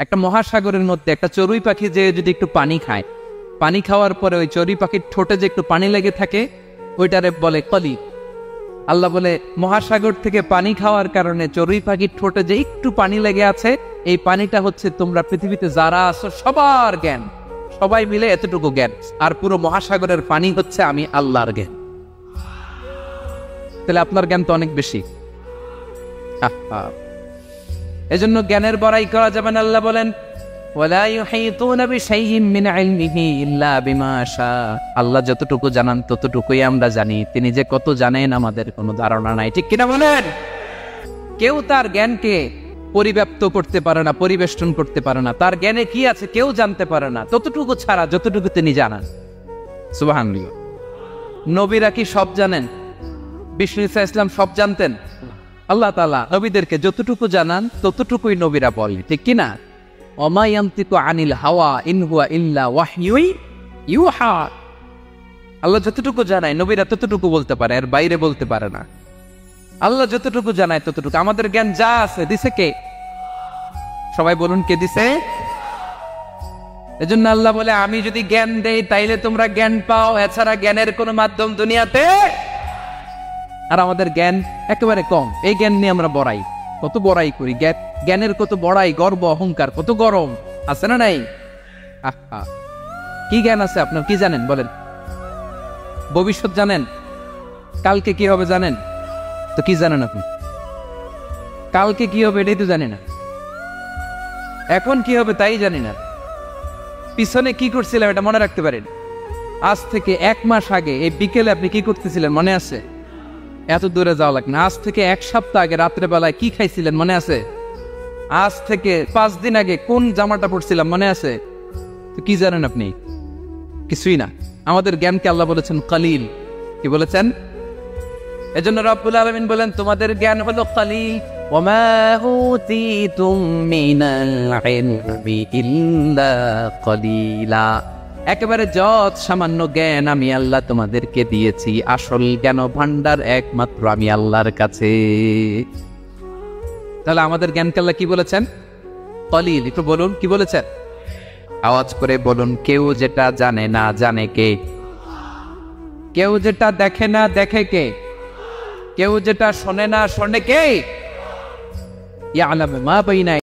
একটা মহাসাগরের মধ্যে একটা চড়ুই পাখি যে যদি একটু পানি খায়, পানি খাওয়ার পরে ওই চড়ুই পাখির ঠোঁটে যে একটু পানি লেগে থাকে ওইটারে বলে কলি। আল্লাহ বলে মহাসাগর থেকে পানি খাওয়ার কারণে চড়ুই পাখির ঠোঁটে যে একটু পানি লেগে আছে, এই পানিটা হচ্ছে তোমরা পৃথিবীতে যারা আছো সবার জ্ঞান, সবাই মিলে এতটুকু জ্ঞান, আর পুরো মহাসাগরের পানি হচ্ছে আমি আল্লাহর জ্ঞান। তাহলে আপনার জ্ঞান তো অনেক বেশি। এজন্য জ্ঞানের বড়াই করা যাবে না। আল্লাহ বলেন ওয়ালা ইউহিতুনা বিশাইইন মিন ইলমিহি ইল্লা বিমা শাআ। আল্লাহ যতটুকু জানান ততটুকুই আমরা জানি, তিনি যে কত জানেন আমাদের কোনো ধারণা নাই, ঠিক কিনা বলেন? কেউ তার জ্ঞানকে পরিব্যাপ্ত করতে পারে না, পরিবেষ্টন করতে পারে না, তার জ্ঞানে কি আছে কেউ জানতে পারে না ততটুকু ছাড়া যতটুকু তিনি জানান। সুবহানাল্লাহ। নবীরা কি সব জানেন? বিষ্ণু ঈসা ইসলাম সব জানতেন? আল্লাহ তাআলা নবীদেরকে যতটুকু জানান ততটুকুই নবীরা বলে, ঠিক কিনা? ওমা ইয়ানতিকু আনিল হাওয়া ইন হুয়া ইল্লা ওয়াহয়ুন ইউহা। আল্লাহ যতটুকু জানায় নবীরা ততটুকু বলতে পারে, এর বাইরে বলতে পারে না। আল্লাহ যতটুকু জানায় ততটুকু। আমাদের জ্ঞান যা আছে দিছে কে? সবাই বলুন, কে দিছে? এজন্য আল্লাহ বলে আমি যদি জ্ঞান দেই তাইলে তোমরা জ্ঞান পাও, এছাড়া জ্ঞানের কোনো মাধ্যম দুনিয়াতে। আর আমাদের জ্ঞান একেবারে কম, এই জ্ঞান নিয়ে আমরা বড়াই, কত বড়াই করি, জ্ঞানের কত বড়াই, গর্ব অহংকার, কত গরম আছে না নাই? কি জ্ঞান আছে আপনার? কি জানেন বলেন? ভবিষ্যৎ জানেন? কালকে কি হবে জানেন? তো কি জানেন আপনি? কালকে কি হবে এটাই তো জানি না, এখন কি হবে তাই জানি না, পিছনে কি করছিলাম এটা মনে রাখতে পারেন? আজ থেকে 1 মাস আগে এই বিকেলে আপনি কি করতেছিলেন মনে আছে? এত দূরে যাওয়া লাগে না। আজ থেকে 1 সপ্তাহ আগে রাত্রে বেলায় কি খাইছিলেন মনে আছে? আজ থেকে 5 দিন আগে কোন জামাটা পরছিলাম মনে আছে? তো কি জানেন আপনি? কিছুই না। আমাদের জ্ঞানকে আল্লাহ বলেছেন কালিল। কি বলেছেন? এজন্য রব্বুল আলামিন বলেন তোমাদের জ্ঞান হলো কালিল। ওমা উতিতুম মিনাল ইলমি ইল্লা কালিলা। একেবারে যত সামান্য জ্ঞান আমি আল্লাহ তোমাদেরকে দিয়েছি, আসল জ্ঞান ভান্ডার একমাত্র আমি আল্লাহর কাছে। তাহলে আমাদের জ্ঞানকে আল্লাহ কি বলেছেন? কলিল। একটু বলুন কি বলেছেন? আওয়াজ করে বলুন। কেউ যেটা জানে না জানে কে? কেউ যেটা দেখে না দেখে কে? কেউ যেটা শোনে না শোনে কে? ইয়ালামু মা বাইনা